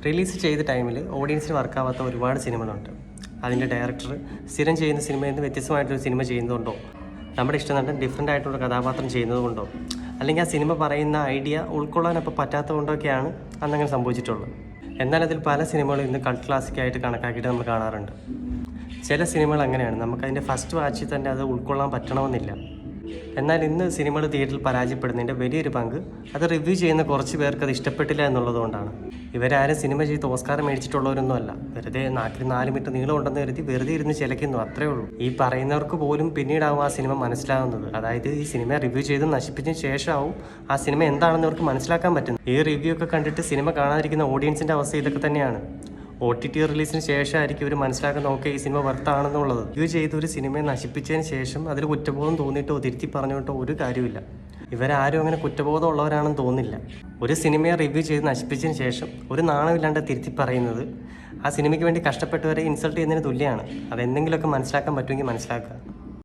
Release ചെയ്ത ടൈമിൽ ഓഡിയൻസിന് വർക്കാവാത്ത ഒരുപാട് സിനിമകളുണ്ട്. അതിൻ്റെ ഡയറക്ടർ സ്ഥിരം ചെയ്യുന്ന സിനിമയിൽ നിന്ന് വ്യത്യസ്തമായിട്ടൊരു സിനിമ ചെയ്യുന്നതുകൊണ്ടോ, നമ്മുടെ ഇഷ്ടനടൻ ഡിഫറൻ്റ് ആയിട്ടുള്ള കഥാപാത്രം ചെയ്യുന്നതുകൊണ്ടോ, അല്ലെങ്കിൽ ആ സിനിമ പറയുന്ന ഐഡിയ ഉൾക്കൊള്ളാനപ്പോൾ പറ്റാത്തതുകൊണ്ടൊക്കെയാണ് അന്നങ്ങനെ സംഭവിച്ചിട്ടുള്ളത്. എന്നാൽ അതിൽ പല സിനിമകളും ഇന്ന് കൾട്ട് ക്ലാസിക്കായിട്ട് കണക്കാക്കിയിട്ട് നമ്മൾ കാണാറുണ്ട്. ചില സിനിമകൾ അങ്ങനെയാണ്, നമുക്കതിൻ്റെ ഫസ്റ്റ് വാച്ചിൽ തന്നെ അത് ഉൾക്കൊള്ളാൻ പറ്റണമെന്നില്ല. എന്നാൽ ഇന്ന് സിനിമകൾ തിയേറ്ററിൽ പരാജയപ്പെടുന്നതിൻ്റെ വലിയൊരു പങ്ക് അത് റിവ്യൂ ചെയ്യുന്ന കുറച്ച് പേർക്ക് അത് ഇഷ്ടപ്പെട്ടില്ല എന്നുള്ളതുകൊണ്ടാണ്. ഇവരാരും സിനിമ ചെയ്ത് ഓസ്കാർ മേടിച്ചിട്ടുള്ളവരൊന്നും അല്ല. വെറുതെ 4 മീറ്റർ നീളം ഉണ്ടെന്ന് കരുതി വെറുതെ ഇരുന്ന് ചിലയ്ക്കുന്നു, അത്രേ ഉള്ളൂ. ഈ പറയുന്നവർക്ക് പോലും പിന്നീടാവും ആ സിനിമ മനസ്സിലാകുന്നത്. അതായത് ഈ സിനിമ റിവ്യൂ ചെയ്ത് നശിപ്പിച്ചതിന് ശേഷമാവും ആ സിനിമ എന്താണെന്ന് അവർക്ക് മനസ്സിലാക്കാൻ പറ്റുന്നത്. ഈ റിവ്യൂ ഒക്കെ കണ്ടിട്ട് സിനിമ കാണാതിരിക്കുന്ന ഓഡിയൻസിൻ്റെ അവസ്ഥ ഇതൊക്കെ തന്നെയാണ്. OTT റിലീസിന് ശേഷമായിരിക്കും ഇവർ മനസ്സിലാക്കാൻ നോക്കുക ഈ സിനിമ വർത്താണെന്നുള്ളത്. റിവ്യൂ ചെയ്ത് ഒരു സിനിമയെ നശിപ്പിച്ചതിന് ശേഷം അതിൽ കുറ്റബോധം തോന്നിയിട്ടോ തിരുത്തി പറഞ്ഞിട്ടോ ഒരു കാര്യമില്ല. ഇവരാരും അങ്ങനെ കുറ്റബോധം ഉള്ളവരാണെന്ന് തോന്നില്ല. ഒരു സിനിമയെ റിവ്യൂ ചെയ്ത് നശിപ്പിച്ചതിന് ശേഷം ഒരു നാണമില്ലാണ്ട് തിരുത്തി പറയുന്നത് ആ സിനിമയ്ക്ക് വേണ്ടി കഷ്ടപ്പെട്ടവരെ ഇൻസൾട്ട് ചെയ്യുന്നതിന് തുല്യമാണ്. അതെന്തെങ്കിലുമൊക്കെ മനസ്സിലാക്കാൻ പറ്റുമെങ്കിൽ മനസ്സിലാക്കുക.